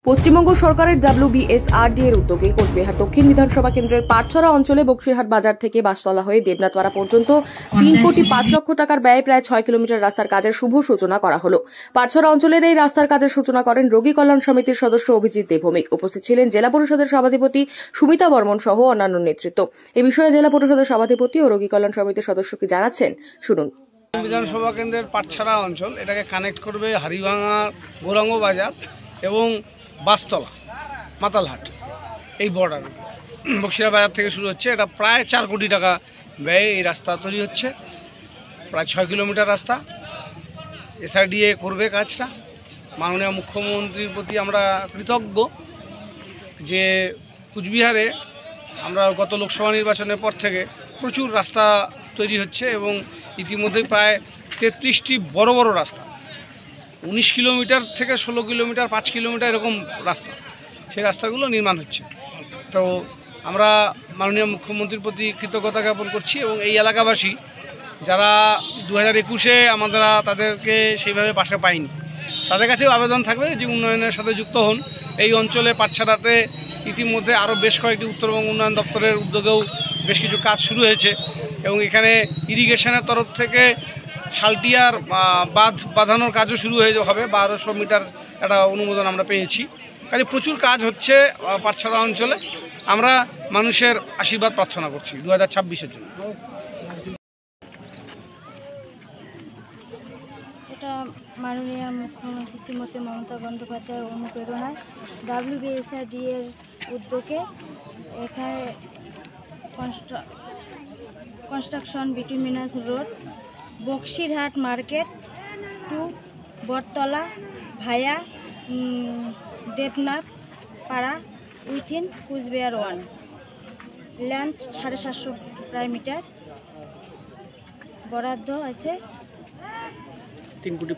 পশ্চিমবঙ্গ সরকারের WBSRD এর উদ্যোগে কোচবিহার দক্ষিণ বিধানসভা কেন্দ্রের পাটছড়া অঞ্চলে বক্সিরহাট বাজার থেকে বাসতলা হয়ে দেবনাথপাড়া পর্যন্ত 3,05,00,000 টাকার ব্যয়ে প্রায় 6 কিলোমিটার রাস্তার কাজের শুভ সূচনা করা হলো। পাটছড়া অঞ্চলের এই রাস্তার কাজের সূচনা করেন রোগী কল্যাণ সমিতির সদস্য অভিজিৎ দেবভৌমিক। উপস্থিত ছিলেন জেলা পরিষদের সভাধিপতি সুমিতা বর্মন সহ অন্যান্য নেতৃত্ব। এ বিষয়ে জেলা পরিষদের সভাধিপতি ও রোগী কল্যাণ সমিতির সদস্য কি জানাচ্ছেন শুনুন। বিধানসভা কেন্দ্রের পাটছড়া অঞ্চল এটাকে কানেক্ট করবে হারিভাঙা গৌরাঙ্গ বাজার এবং বাসতলা মাতালহাট এই বর্ডার বক্সিরহাট বাজার থেকে শুরু হচ্ছে। এটা প্রায় 4 কোটি টাকা ব্যয়ে এই রাস্তা তৈরি হচ্ছে। প্রায় 6 কিলোমিটার রাস্তা SRDA করবে কাজটা। মাননীয় মুখ্যমন্ত্রীর প্রতি আমরা কৃতজ্ঞ যে কুচবিহারে আমরা গত লোকসভা নির্বাচনের পর থেকে প্রচুর রাস্তা তৈরি হচ্ছে এবং ইতিমধ্যে প্রায় 33টি বড় বড় রাস্তা 19 কিলোমিটার থেকে 16 কিলোমিটার 5 কিলোমিটার এরকম রাস্তা, সেই রাস্তাগুলো নির্মাণ হচ্ছে। তো আমরা মাননীয় মুখ্যমন্ত্রীর প্রতি কৃতজ্ঞতা জ্ঞাপন করছি এবং এই এলাকাবাসী যারা 2021-এ আমরা তাদেরকে সেইভাবে পাশে পাইনি, তাদের কাছেও আবেদন থাকবে যে উন্নয়নের সাথে যুক্ত হন। এই অঞ্চলে পাটছড়াতে ইতিমধ্যে আরও বেশ কয়েকটি উত্তরবঙ্গ উন্নয়ন দপ্তরের উদ্যোগেও বেশ কিছু কাজ শুরু হয়েছে এবং এখানে ইরিগেশনের তরফ থেকে শালটিয়ার বাঁধ বাঁধানোর কাজও শুরু হবে। 1200 মিটার একটা অনুমোদন আমরা পেয়েছি। কাজে প্রচুর কাজ হচ্ছে পাটছড়া অঞ্চলে। আমরা মানুষের আশীর্বাদ প্রার্থনা করছি 2026-এর জন্য। এটা মাননীয় মুখ্যমন্ত্রী শ্রীমতী মমতা বন্দ্যোপাধ্যায়ের অনুপ্রেরণায় WBSRD এর উদ্যোগে এখানে construction bituminous road Boxirhat market to Battala via Debnath পাড়া উইথিন কুচবিহার 1 ল্যান্ড 750 প্রায় মিটার বরাদ্দ আছে 3 কোটি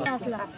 5 লাখ।